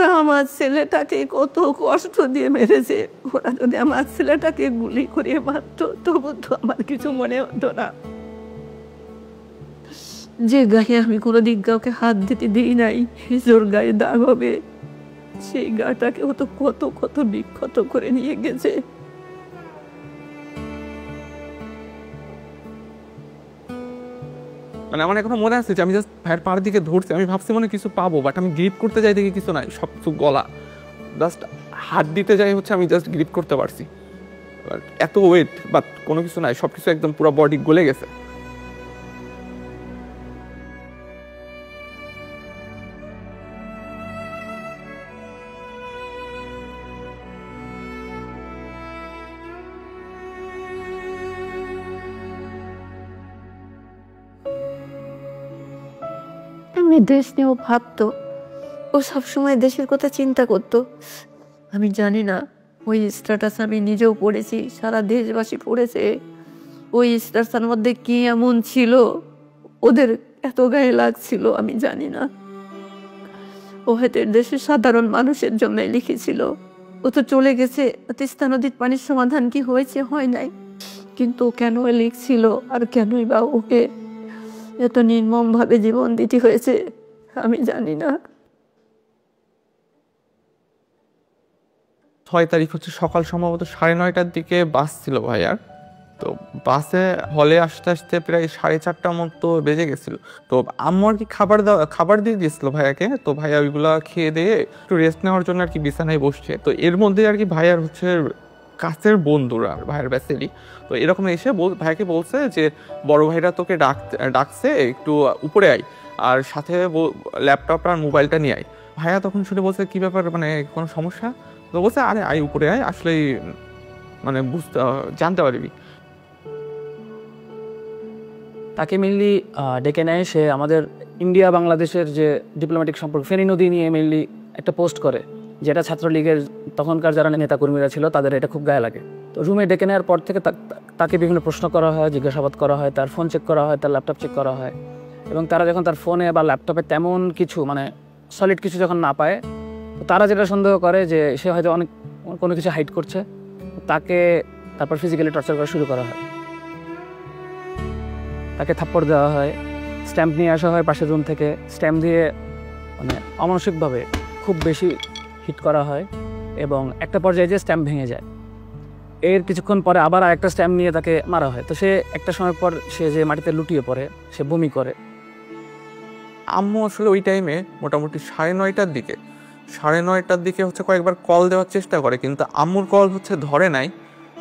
ওরা আমার ছেলেটাকে কত কষ্ট দিয়ে মেরেছে, ওরা যদি আমার ছেলেটাকে গুলি করে মারতো তবু তো আমার কিছু মনে হতো না। যে গায়ে আমি কোনোদিন কাউকে হাত দিতে দিই নাই, জোর গায়ে দাগ হবে, সেই গাটাকে ও তো কত কত বিক্ষত করে নিয়ে গেছে। মানে আমার এখনো মনে আছে যে আমি জাস্ট ভাইয়ের পাড়ের দিকে ধরছি, আমি ভাবছি মনে কিছু পাবো, বাট আমি গ্রিপ করতে যাই দেখি কিছু নাই, সব কিছু গলা। জাস্ট হাত দিতে যাই হচ্ছে আমি জাস্ট গ্রিপ করতে পারছি, এত ওয়েট বাট কোনো কিছু নাই, সব কিছু একদম পুরো বডি গলে গেছে। আমি দেশ নিয়েও ভাবতো, ও সবসময় দেশের কথা চিন্তা করতো। আমি জানি না ওই স্ট্যাটাস আমি নিজেও পড়েছি, সারা দেশবাসী পড়েছে, ওই স্ট্যাটাসের মধ্যে কি এমন ছিল ওদের এত গায়ে লাগছিল আমি জানি না। ও হয়তো দেশের সাধারণ মানুষের জন্য লিখেছিল। ও তো চলে গেছে, তিস্তা নদীর পানির সমাধান কি হয়েছে, হয় নাই, কিন্তু কেন লিখছিল আর কেনই বা ওকে এত নির্মমভাবে জীবন দিতে হয়েছে আমি জানি না। 6 তারিখ হচ্ছে সকাল সম্ভবত 9:30টার দিকে বাস ছিল ভাইয়ার। তো বাসে হলে আসতে আসতে প্রায় 4:30টার মতো বেজে গেছিল। তো আম্মু আর কি খাবার দিয়ে দিয়েছিল ভাইয়াকে। তো ভাইয়া ওইগুলা খেয়ে দিয়ে একটু রেস্ট নেওয়ার জন্য আর কি বিছানায় বসছে। তো এর মধ্যে আর কি ভাইয়ার হচ্ছে কাছের বন্ধুরা, ভাইয়ের ব্যাচেরই, তো এরকম এসে ভাইয়াকে বলছে যে বড় ভাইরা তোকে ডাকছে, একটু উপরে আয়, আর সাথে ল্যাপটপ আর মোবাইলটা নিয়ে আয়। ভাইয়া তখন শুনে বলছে কি ব্যাপার, মানে কোনো সমস্যা? তো বলছে আরে আয় উপরে আয়, আসলেই মানে জানতে পারবি। তাকে মেনলি ডেকে নেয়, সে আমাদের ইন্ডিয়া বাংলাদেশের যে ডিপ্লোম্যাটিক সম্পর্ক ফেনী নদী নিয়ে মেনলি একটা পোস্ট করে, যেটা ছাত্রলীগের তখনকার যারা নেতাকর্মীরা ছিল তাদের এটা খুব গায়ে লাগে। তো রুমে ডেকে নেওয়ার পর থেকে তাকে বিভিন্ন প্রশ্ন করা হয়, জিজ্ঞাসাবাদ করা হয়, তার ফোন চেক করা হয়, তার ল্যাপটপ চেক করা হয়, এবং তারা যখন তার ফোনে বা ল্যাপটপে তেমন কিছু মানে সলিড কিছু যখন না পায়, তো তারা যেটা সন্দেহ করে যে সে হয়তো অনেক কোনো কিছু হাইড করছে, তাকে তারপর ফিজিক্যালি টর্চার করা শুরু করা হয়। তাকে থাপ্পড় দেওয়া হয়, স্ট্যাম্প নিয়ে আসা হয় পাশের রুম থেকে, স্ট্যাম্প দিয়ে মানে অমানসিকভাবে খুব বেশি হিট করা হয়, এবং একটা পর্যায়ে যে স্ট্যাম্প ভেঙে যায়। এর কিছুক্ষণ পরে আবার আরেকটা স্ট্যাম্প নিয়ে তাকে মারা হয়। তো সে একটা সময় পর সে যে মাটিতে লুটিয়ে পড়ে, সে বমি করে। আম্মু আসলে ওই টাইমে মোটামুটি 9:30টার দিকে হচ্ছে কয়েকবার কল দেওয়ার চেষ্টা করে, কিন্তু আম্মুর কল হচ্ছে ধরে নাই।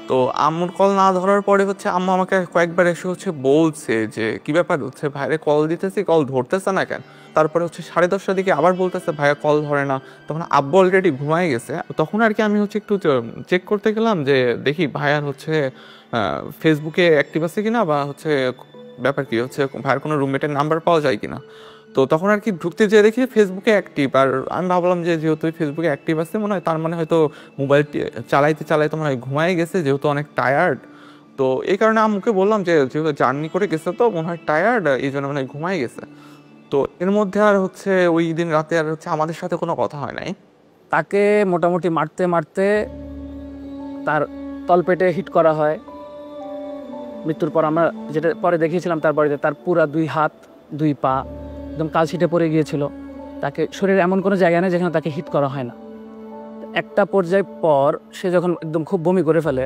তো আম্মুর কল না ধরার পরে হচ্ছে আম্মু আমাকে কয়েকবার এসে হচ্ছে বলছে যে কি ব্যাপার, হচ্ছে ভাইরে কল দিতেছি, কল ধরতেছে না কেন। তারপরে হচ্ছে 10:30টার দিকে আবার বলতেছে ভাইয়া কল ধরে না। তখন আব্বু অলরেডি ঘুমাই গেছে। তখন আর কি আমি হচ্ছে একটু চেক করতে গেলাম যে দেখি ভাইয়ার হচ্ছে ফেসবুকে অ্যাক্টিভ আছে কিনা, বা হচ্ছে ব্যাপার কি হচ্ছে ভাইয়ার কোনো রুমমেটের নাম্বার পাওয়া যায় কিনা। তো তখন আর কি ঢুকতে যেয়ে দেখি ফেসবুকে অ্যাক্টিভ, আর আমি ভাবলাম যে যেহেতু ফেসবুকে অ্যাক্টিভ আছে মনে হয়, তার মানে হয়তো মোবাইল চালাইতে মনে হয় ঘুমাই গেছে, যেহেতু অনেক টায়ার্ড। তো এই কারণে আম্মুকে বললাম যে যেহেতু জার্নি করে গেছে তো মনে হয় টায়ার্ড, এই জন্য মনে হয় ঘুমাই গেছে। তো এর মধ্যে আর হচ্ছে ওই দিন রাতে আর হচ্ছে আমাদের সাথে কোনো কথা হয় নাই। তাকে মোটামুটি মারতে মারতে তার তলপেটে হিট করা হয়। মৃত্যুর পর আমরা যেটা পরে দেখিয়েছিলাম তার বাড়িতে, তার পুরা 2 হাত 2 পা একদম কালছিটে পড়ে গিয়েছিল। তাকে শরীরে এমন কোনো জায়গা নেই যেখানে তাকে হিট করা হয় না। একটা পর্যায় পর সে যখন একদম খুব বমি করে ফেলে,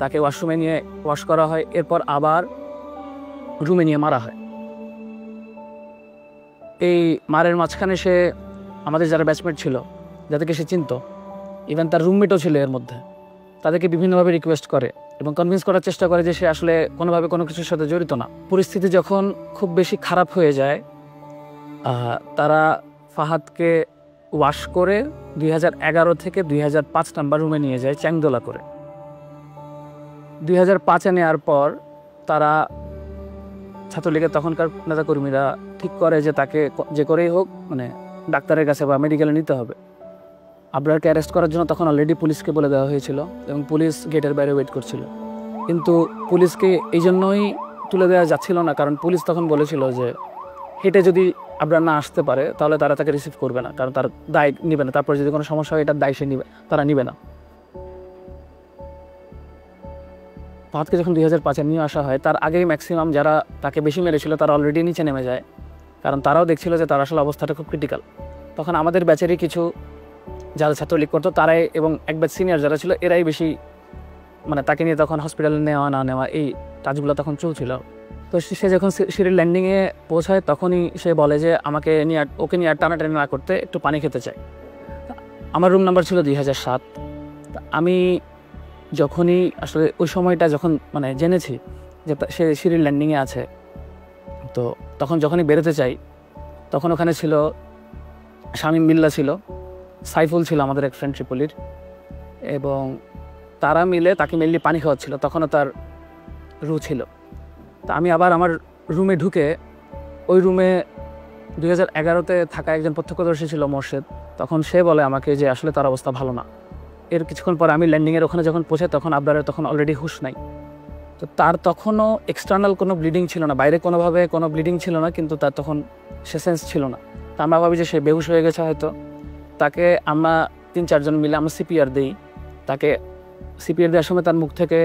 তাকে ওয়াশরুমে নিয়ে ওয়াশ করা হয়, এরপর আবার রুমে নিয়ে মারা হয়। এই মারের মাঝখানে সে আমাদের যারা ব্যাচমেট ছিল, যাদেরকে সে চিনত, ইভেন তার রুমমেটও ছিল এর মধ্যে, তাদেরকে বিভিন্নভাবে রিকোয়েস্ট করে এবং কনভিন্স করার চেষ্টা করে যে সে আসলে কোনোভাবে কোনো কিছুর সাথে জড়িত না। পরিস্থিতি যখন খুব বেশি খারাপ হয়ে যায়, তারা ফাহাদকে ওয়াশ করে 2011 থেকে 2005 নাম্বার রুমে নিয়ে যায় চ্যাংদোলা করে। 2005-এ নেওয়ার পর তারা ছাত্রলীগের তখনকার নেতাকর্মীরা ঠিক করে যে তাকে যে করেই হোক মানে ডাক্তারের কাছে বা মেডিকেলে নিতে হবে। আবরারকে অ্যারেস্ট করার জন্য তখন অলরেডি পুলিশকে বলে দেওয়া হয়েছিল এবং পুলিশ গেটের বাইরে ওয়েট করছিল, কিন্তু পুলিশকে এই জন্যই তুলে দেওয়া যাচ্ছিল না কারণ পুলিশ তখন বলেছিল যে হেঁটে যদি আবরার না আসতে পারে তাহলে তারা তাকে রিসিভ করবে না, কারণ তার দায় নিবে না। তারপর যদি কোনো সমস্যা হয় এটার দায় সে নিবে, তারা নিবে না। ফাহাদকে যখন 2005-এ নিয়ে আসা হয় তার আগেই ম্যাক্সিমাম যারা তাকে বেশি মেরেছিল তারা অলরেডি নিচে নেমে যায়, কারণ তারাও দেখছিল যে তার আসলে অবস্থাটা খুব ক্রিটিক্যাল। তখন আমাদের ব্যাচেরই কিছু যারা ছাত্রলীগ করতো তারাই এবং এক ব্যাচ সিনিয়র যারা ছিল এরাই বেশি মানে তাকে নিয়ে তখন হসপিটালে নেওয়া না নেওয়া এই কাজগুলো তখন চলছিল। তো সে যখন সিঁড়ির ল্যান্ডিংয়ে পৌঁছায় তখনই সে বলে যে ওকে নিয়ে আর টানাটানি না করতে একটু পানি খেতে চাই। আমার রুম নাম্বার ছিল 2007। আমি যখনই আসলে ওই সময়টা যখন মানে জেনেছি যে সে সিঁড়ির ল্যান্ডিংয়ে আছে, তো তখন যখনই বেরোতে চাই তখন ওখানে ছিল শামীম বিল্লাহ ছিল, সাইফুল ছিল আমাদের এক ফ্রেন্ড ট্রিপলির, এবং তারা মিলে তাকে মেনলি পানি খাওয়াচ্ছিল। তখনও তার রু ছিল। তা আমি আবার আমার রুমে ঢুকে ওই রুমে 2011-তে থাকা একজন প্রত্যক্ষদর্শী ছিল মোর্শেদ, তখন সে বলে আমাকে যে আসলে তার অবস্থা ভালো না। এর কিছুক্ষণ পর আমি ল্যান্ডিংয়ের ওখানে যখন পৌঁছাই তখন আবরারের তখন অলরেডি হুঁশ নাই। তো তার তখনও এক্সটার্নাল কোনো ব্লিডিং ছিল না, বাইরে কোনোভাবে কোনো ব্লিডিং ছিল না, কিন্তু তার তখন সে সেন্স ছিল না। তা আমরা ভাবি যে সে বেহুশ হয়ে গেছে হয়তো। তাকে আমরা 3-4 জন মিলে আমরা সিপিআর দিই। তাকে সিপিআর দেওয়ার সময় তার মুখ থেকে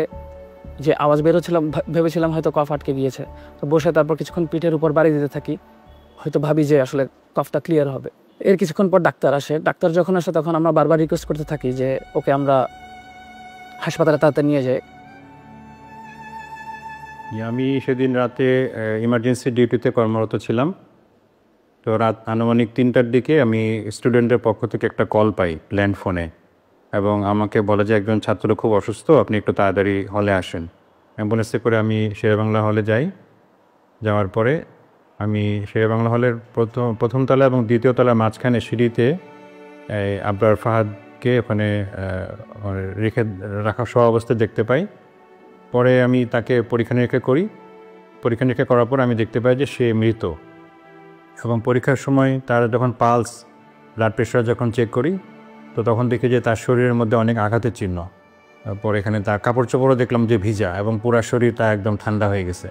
যে আওয়াজ বেরোচ্ছিলাম ভেবেছিলাম হয়তো কফ আটকে গিয়েছে। তো বসে তারপর কিছুক্ষণ পিঠের উপর বাড়ি দিতে থাকি, হয়তো ভাবি যে আসলে কফটা ক্লিয়ার হবে। এর কিছুক্ষণ পর ডাক্তার আসে। ডাক্তার যখন আসে তখন আমরা বারবার রিকোয়েস্ট করতে থাকি যে ওকে আমরা হাসপাতালে তাড়াতাড়ি নিয়ে যাই। আমি সেদিন রাতে ইমার্জেন্সি ডিউটিতে কর্মরত ছিলাম। তো রাত আনুমানিক 3টার দিকে আমি স্টুডেন্টের পক্ষ থেকে একটা কল পাই ল্যান্ড ফোনে, এবং আমাকে বলে যে একজন ছাত্র খুব অসুস্থ, আপনি একটু তাড়াতাড়ি হলে আসেন। অ্যাম্বুলেন্সে করে আমি শেরেবাংলা হলে যাই। যাওয়ার পরে আমি শেরেবাংলা হলের প্রথম তলা এবং দ্বিতীয় তলার মাঝখানে সিঁড়িতে আবরার ফাহাদকে ওখানে রেখে রাখা সহ অবস্থায় দেখতে পাই। পরে আমি তাকে পরীক্ষা নিরীক্ষা করি। পরীক্ষা নিরীক্ষা করার পর আমি দেখতে পাই যে সে মৃত, এবং পরীক্ষার সময় তার যখন পালস ব্লাড প্রেশার যখন চেক করি তো তখন দেখি যে তার শরীরের মধ্যে অনেক আঘাতের চিহ্ন। পরে এখানে তার কাপড় চোপড়ও দেখলাম যে ভিজা, এবং পুরো শরীর তার একদম ঠান্ডা হয়ে গেছে।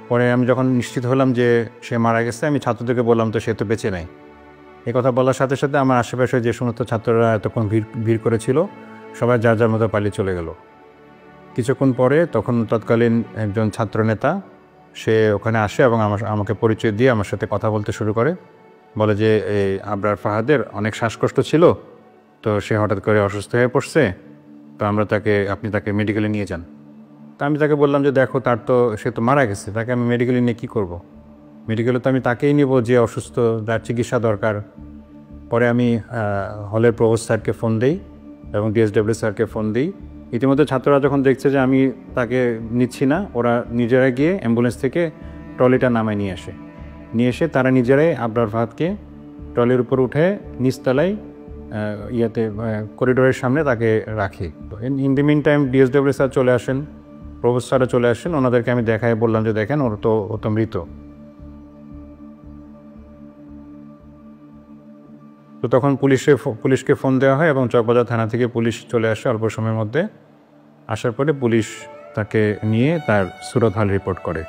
পরে আমি যখন নিশ্চিত হলাম যে সে মারা গেছে, আমি ছাত্রদেরকে বললাম তো সে তো বেঁচে নাই। এই কথা বলার সাথে সাথে আমার আশেপাশে যে সমস্ত ছাত্ররা এতক্ষণ ভিড় করেছিল সবাই যার যার মতো পালিয়ে চলে গেল। কিছুক্ষণ পরে তখন তৎকালীন একজন ছাত্রনেতা সে ওখানে আসে এবং আমাকে পরিচয় দিয়ে আমার সাথে কথা বলতে শুরু করে। বলে যে এই আবরার ফাহাদের অনেক শ্বাসকষ্ট ছিল, তো সে হঠাৎ করে অসুস্থ হয়ে পড়ছে, তো আপনি তাকে মেডিকেলে নিয়ে যান। তা আমি তাকে বললাম যে দেখো সে তো মারা গেছে, তাকে আমি মেডিকেলে নিয়ে কী করব। মেডিকেলে তো আমি তাকেই নিব যে অসুস্থ, তার চিকিৎসা দরকার। পরে আমি হলের প্রভোস্ট স্যারকে ফোন দিই এবং ডিএসডব্লিউ স্যারকে ফোন দিই। ইতিমধ্যে ছাত্ররা যখন দেখছে যে আমি তাকে নিচ্ছি না, ওরা নিজেরা গিয়ে অ্যাম্বুলেন্স থেকে ট্রলিটা নামায় নিয়ে এসে তারা নিজেরাই আবরার ফাহাদকে ট্রলির উপর উঠে নিচতলায় করিডোরের সামনে তাকে রাখে। তো in the meantime DSW sir চলে আসেন, প্রভোস্ট স্যারও চলে আসেন। ওনাদেরকে আমি বললাম যে দেখেন ও তো মৃত। তো তখন পুলিশকে ফোন দেওয়া হয় এবং চকবাজার থানা থেকে পুলিশ চলে আসে অল্প সময়ের মধ্যে। আসার পরে পুলিশ তাকে নিয়ে তার সুরত হাল রিপোর্ট করে।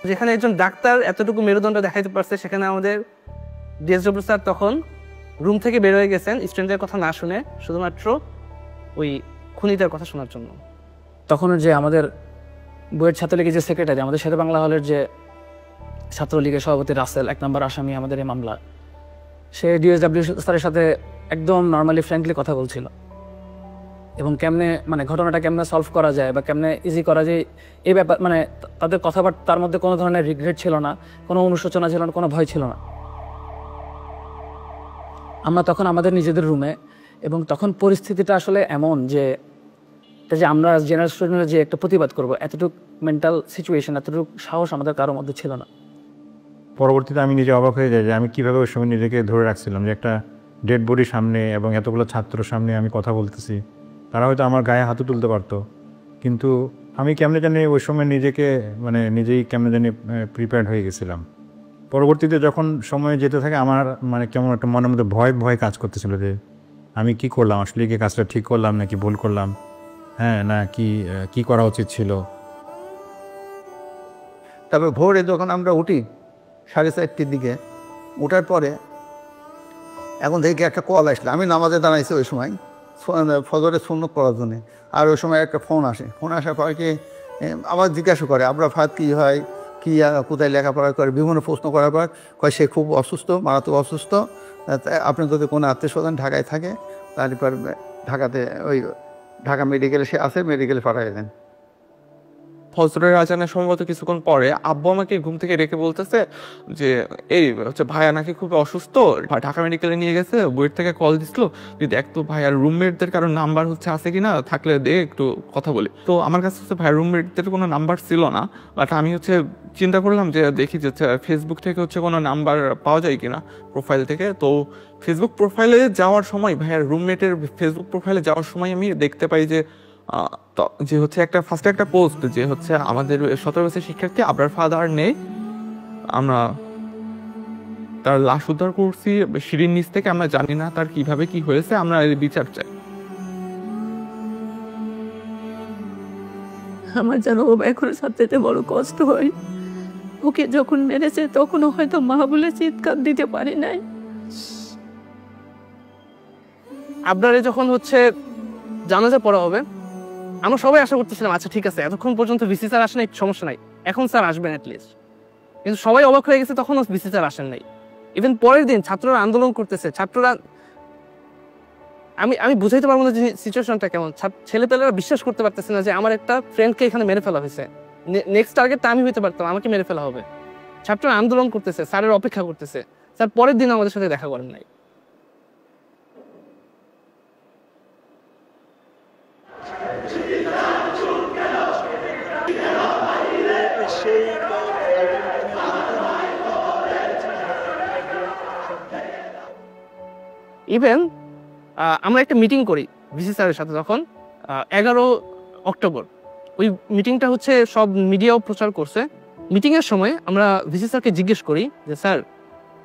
যেখানে একজন ডাক্তার এতটুকু মেরুদণ্ড দেখাইতে পারছে, সেখানে আমাদের ডিএসডব্লিউ স্যার তখন রুম থেকে বের হয়ে গেছেন স্টুডেন্টের কথা না শুনে, শুধুমাত্র ওই খুনিদের কথা শোনার জন্য। তখন যে আমাদের বইয়ের ছাত্রলীগের যে সেক্রেটারি, আমাদের শেরে বাংলা হলের যে ছাত্রলীগের সভাপতি রাসেল, 1 নম্বর আসামি আমাদের এই মামলা, সে ডিএসডব্লিউ স্যারের সাথে একদম নর্মালি ফ্র্যাঙ্কলি কথা বলছিল, এবং কেমনে ঘটনাটা কেমনে সলভ করা যায় বা কেমনে ইজি করা যায় এই ব্যাপার, তাদের কথাবার্তার মধ্যে কোনো ধরনের রিগ্রেট ছিল না, কোনো অনুশোচনা ছিল না, কোনো ভয় ছিল না। আমরা তখন আমাদের নিজেদের রুমে, এবং তখন পরিস্থিতিটা আসলে এমন যে আমরা জেনারেল স্টুডেন্টরা যে একটা প্রতিবাদ করবো, এতটুকু মেন্টাল সিচুয়েশন, এতটুকু সাহস আমাদের কারোর মধ্যে ছিল না। পরবর্তীতে আমি নিজে অবাক হয়ে যাই যে আমি কীভাবে ওই সময় নিজেকে ধরে রাখছিলাম, যে একটা ডেড বডির সামনে এবং এতগুলো ছাত্র সামনে আমি কথা বলতেছি। তারা হয়তো আমার গায়ে হাতও তুলতে পারতো, কিন্তু আমি কেমনে জানি ওই সময় নিজেই কেমনে জানি প্রিপেয়ার্ড হয়ে গেছিলাম। পরবর্তীতে যখন সময় যেতে থাকে আমার কেমন একটা মনের মধ্যে ভয় কাজ করতেছিল যে আমি কি করলাম, আসলে কি কাজটা ঠিক করলাম নাকি ভুল করলাম, হ্যাঁ না কি করা উচিত ছিল। তারপর ভোরে যখন আমরা উঠি 4:30টার দিকে, ওঠার পরে এখন থেকে একটা কল আসলো, আমি নামাজে দাঁড়াইছি ওই সময় ফজরের সুন্নত করার জন্যে। আর ওই সময় একটা ফোন আসে, ফোন আসার পরে কি আবার জিজ্ঞাসা করে আমরা ফাদ কী হয়, কী কোথায় লেখাপড়া করে, বিভিন্ন প্রশ্ন করার পর কয় সে খুব অসুস্থ, মারাত্মক অসুস্থ, আপনি যদি কোনো আত্মীয় স্বজন ঢাকায় থাকে তারপর ঢাকাতে ওই ঢাকা মেডিকেলে সে আছে, মেডিকেলে পাঠিয়ে দেন। ফজরের আজানের সম্ভবত কিছুক্ষণ পরে আব্বু আমাকে ঘুম থেকে রেখে বলতেছে যে এই হচ্ছে ভাইয়া নাকি খুব অসুস্থ, ঢাকা মেডিকেলে নিয়ে গেছে, বইয়ের থেকে কল দিছিল, তুই দেখ তো ভাইয়ার রুমমেটদের কারো নাম্বার হচ্ছে আছে কিনা, থাকলে দে একটু কথা বলি। তো আমার কাছে হচ্ছে ভাইয়ার রুমমেটদের কোনো নাম্বার ছিল না, বাট আমি হচ্ছে চিন্তা করলাম যে দেখি যে ফেসবুক থেকে হচ্ছে কোনো নাম্বার পাওয়া যায় কিনা প্রোফাইল থেকে। তো ফেসবুক প্রোফাইলে যাওয়ার সময়, ভাইয়ার রুমমেটের ফেসবুক প্রোফাইলে যাওয়ার সময় আমি দেখতে পাই যে হচ্ছে ফার্স্টে একটা পোস্ট যে হচ্ছে আমাদের 17 বছরের শিক্ষার্থী আবরার ফাদার নেই, আমরা তার লাশ উদ্ধার করছি সিঁড়ির নিচ থেকে, আমরা জানি না তার কিভাবে কি হয়েছে, আমরা এর বিচার চাই। আমার যেন এখনো সবচেয়ে বড় কষ্ট হয়। ওকে যখন মেরেছে তখনও হয়তো মা বলে চিৎকার দিতে পারি নাই। আপনারে যখন হচ্ছে জানাজা পড়া হবে, আমরা সবাই আশা করতেছিলাম আচ্ছা ঠিক আছে, এতক্ষণ পর্যন্ত ভিসি স্যার আসেন নাই, সমস্যা নাই, এখন স্যার আসবেন অ্যাটলিস্ট। কিন্তু সবাই অবাক হয়ে গেছে, তখনও ভিসি স্যার আসেন নাই। ইভেন পরের দিন ছাত্ররা আন্দোলন করতেছে, ছাত্ররা আমি বুঝাইতে পারবো না যে সিচুয়েশনটা কেমন। ছেলেপেলেরা বিশ্বাস করতে পারতেছে না যে আমার একটা ফ্রেন্ডকে এখানে মেরে ফেলা হয়েছে, নেক্সট টার্গেটটা আমি হইতে পারতাম, আমাকে মেরে ফেলা হবে। ছাত্ররা আন্দোলন করতেছে, স্যারের অপেক্ষা করতেছে, স্যার পরের দিন আমাদের সাথে দেখা করেন নাই। ইভেন আমরা একটা মিটিং করি ভিসি স্যারের সাথে তখন 11 অক্টোবর। ওই মিটিংটা হচ্ছে সব মিডিয়াও প্রচার করছে। মিটিংয়ের সময় আমরা ভিসি স্যারকে জিজ্ঞেস করি যে স্যার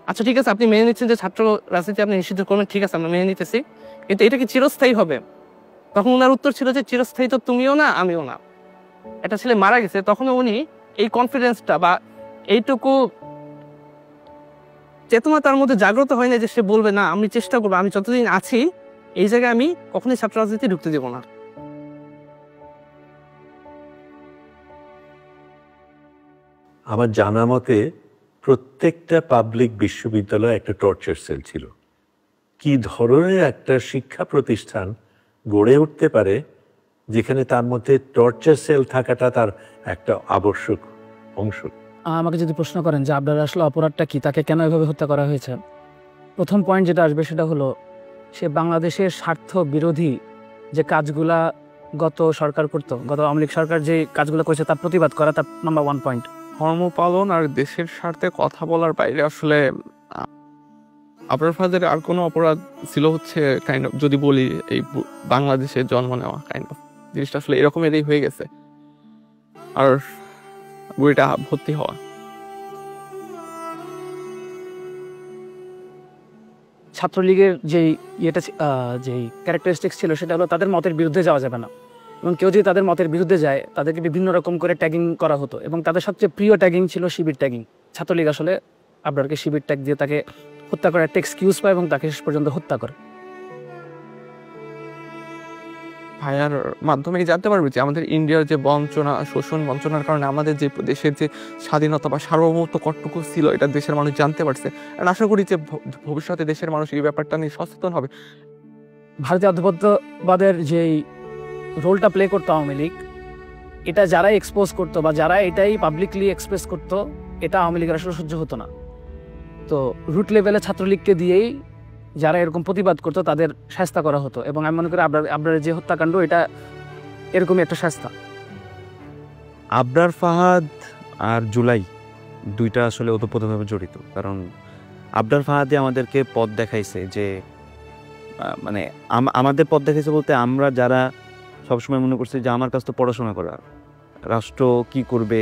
আচ্ছা ঠিক আছে, আপনি মেনে নিচ্ছেন যে ছাত্র রাজনীতি আপনি নিষিদ্ধ করবেন, ঠিক আছে আমরা মেনে নিতেছি, কিন্তু এটা কি চিরস্থায়ী হবে? তখন ওনার উত্তর ছিল যে চিরস্থায়ী তো তুমিও না আমিও না। একটা ছেলে মারা গেছে, তখন উনি এই কনফিডেন্সটা বা এইটুকু চেতনা তার মধ্যে জাগ্রত হয় না যে সে বলবে না আমি চেষ্টা করবো, আমি যতদিন আছি এই জায়গায় আমি কখনোই ছাত্র রাজনীতি ঢুকতে দেবো না। আমার জানা মতে প্রত্যেকটা পাবলিক বিশ্ববিদ্যালয়ে একটা টর্চার সেল ছিল। কি ধরনের একটা শিক্ষা প্রতিষ্ঠান গড়ে উঠতে পারে যেখানে তার মধ্যে টর্চার সেল থাকাটা তার একটা আবশ্যক অংশ? আমাকে যদি প্রশ্ন করেন যে আপনার আসলে অপরাধটা কি, তাকে কেন এভাবে হত্যা করা হয়েছে, প্রথম পয়েন্ট যেটা আসবে সেটা হলো সে বাংলাদেশের স্বার্থ বিরোধী যে কাজগুলা গত সরকার করতো, গত আওয়ামী লীগ সরকার যে কাজগুলো করেছে তার প্রতিবাদ করা, তার নাম্বার 1 পয়েন্ট। ধর্ম পালন আর দেশের স্বার্থে কথা বলার বাইরে আসলে আবরার ফাদারের আর কোনো অপরাধ ছিল হচ্ছে কাইন্ড অফ, যদি বলি এই বাংলাদেশে জন্ম নেওয়া, কাইন্ড অফ জিনিসটা আসলে এরকমেরই হয়ে গেছে, আর বইটা ভর্তি হওয়া। ছাত্রলীগের যেই যেই ক্যারেক্টারিস্টিক্স ছিল সেটা হলো তাদের মতের বিরুদ্ধে যাওয়া যাবে না, এবং কেউ যদি তাদের মতের বিরুদ্ধে যায় তাদেরকে বিভিন্ন রকম করে ট্যাগিং করা হতো, এবং তাদের সবচেয়ে প্রিয় ট্যাগিং ছিল শিবির ট্যাগিং। ছাত্রলীগ আসলে আবরারকে শিবির ট্যাগ দিয়ে তাকে হত্যা করার একটা এক্সকিউজ পায় এবং তাকে শেষ পর্যন্ত হত্যা করে। ভাইয়ার মাধ্যমে জানতে পারবে যে আমাদের ইন্ডিয়ার যে বঞ্চনা, শোষণ বঞ্চনার কারণে আমাদের যে দেশের যে স্বাধীনতা বা সার্বভৌমত্ব কতটুকু ছিল এটা দেশের মানুষ জানতে পারছে। আর আশা করি যে ভবিষ্যতে দেশের মানুষ এই ব্যাপারটা নিয়ে সচেতন হবে। ভারতীয় আধিপত্যবাদের যেই রোলটা প্লে করতো আওয়ামী লীগ, এটা যারাই এক্সপোজ করতো বা যারা এটাই পাবলিকলি এক্সপ্রেস করতো, এটা আওয়ামী লীগের আসলে সহ্য হতো না। তো রুট লেভেলে ছাত্রলীগকে দিয়েই যারা এরকম প্রতিবাদ করতো তাদের শাস্তা করা হতো, এবং আমি মনে করি আবরারের যে হত্যাকাণ্ড এটা এরকমই একটা শাস্তা। আবরার ফাহাদ আর জুলাই দুইটা আসলে ওতপ্রোতভাবে জড়িত, কারণ আবরার ফাহাদে আমাদেরকে পথ দেখাইছে যে মানে আমাদের পথ দেখাইছে বলতে আমরা যারা সবসময় মনে করছি যে আমার কাছ তো পড়াশোনা করা, রাষ্ট্র কি করবে,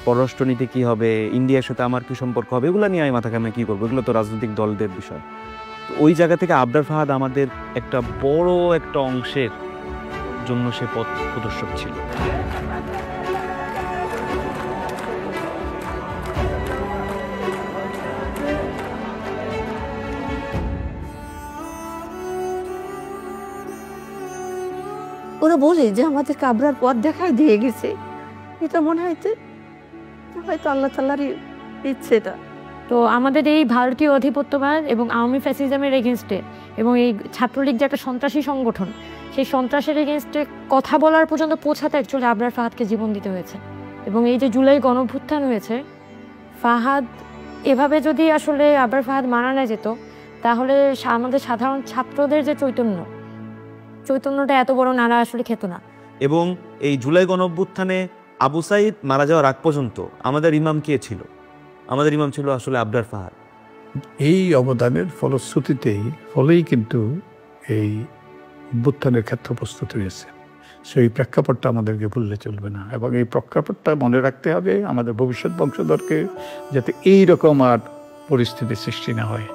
পররাষ্ট্রনীতি কি হবে, ইন্ডিয়ার সাথে আমার কি সম্পর্ক হবে, এগুলো নিয়ে আমি মাথা ঘামে কি করবো, এগুলো তো রাজনৈতিক দলদের বিষয়। তো ওই জায়গা থেকে আবরার ফাহাদ আমাদের একটা বড় একটা অংশের জন্য সে পথ প্রদর্শক ছিল। ওরা বলে যে আমাদেরকে আবরার পথ দেখায় দিয়ে গেছে, এটা মনে হয়তো আল্লাহ তাআলারই ইচ্ছে এটা। তো আমাদের এই ভারতীয় অধিপত্যবাদ এবং আওয়ামী ফ্যাসিজমের এগেনস্টে এবং এই ছাত্রলীগ যে একটা সন্ত্রাসী সংগঠন, সেই সন্ত্রাসের এগেনস্টে কথা বলার পর্যন্ত পৌঁছাতে অ্যাকচুয়ালি আবরার ফাহাদকে জীবন দিতে হয়েছে। এবং এই যে জুলাই গণঅভ্যুত্থান হয়েছে, ফাহাদ এভাবে যদি আসলে আবরার ফাহাদ মারা না যেত, তাহলে আমাদের সাধারণ ছাত্রদের যে চৈতন্যটা এত বড় নাড়া আসলে খেত না। এবং এই জুলাই গণঅভ্যুত্থানে আবু সাইদ মারা যাওয়ার আগ পর্যন্ত আমাদের ইমাম কে ছিল? আমাদের ইমাম ছিল আসলে আবরার ফাহাদ। এই অবদানের ফলেই কিন্তু এই অভ্যুত্থানের ক্ষেত্র প্রস্তুত হয়েছে। সেই প্রেক্ষাপটটা আমাদেরকে ভুললে চলবে না, এবং এই প্রেক্ষাপটটা মনে রাখতে হবে আমাদের ভবিষ্যৎ বংশধরকে, যাতে এইরকম আর পরিস্থিতির সৃষ্টি না হয়।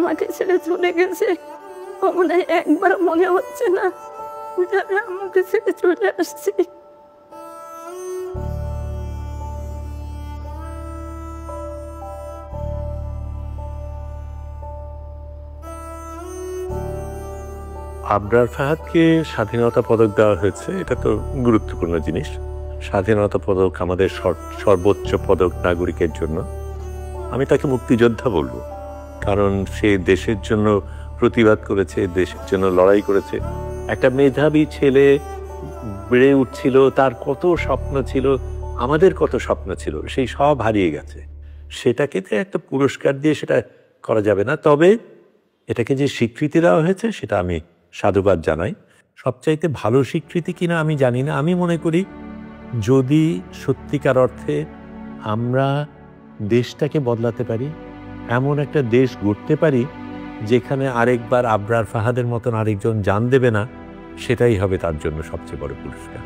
আমাকে ছেড়ে চলে গেছে, একবার মনে হচ্ছে না আমাকে ছেড়ে চলে আসছে। আবরার ফাহাদকে স্বাধীনতা পদক দেওয়া হয়েছে, এটা তো গুরুত্বপূর্ণ জিনিস। স্বাধীনতা পদক আমাদের সর্বোচ্চ পদক নাগরিকের জন্য। আমি তাকে মুক্তিযোদ্ধা বলবো, কারণ সে দেশের জন্য প্রতিবাদ করেছে, দেশের জন্য লড়াই করেছে। একটা মেধাবী ছেলে বেড়ে উঠছিল, তার কত স্বপ্ন ছিল, আমাদের কত স্বপ্ন ছিল, সেই সব হারিয়ে গেছে। সেটাকে তো একটা পুরস্কার দিয়ে সেটা করা যাবে না। তবে এটাকে যে স্বীকৃতি দেওয়া হয়েছে সেটা আমি সাধুবাদ জানাই। সবচাইতে ভালো স্বীকৃতি কিনা আমি জানি না। আমি মনে করি যদি সত্যিকার অর্থে আমরা দেশটাকে বদলাতে পারি, এমন একটা দেশ গড়তে পারি যেখানে আরেকবার আবরার ফাহাদের মতন আরেকজন জান দেবে না, সেটাই হবে তার জন্য সবচেয়ে বড় পুরস্কার।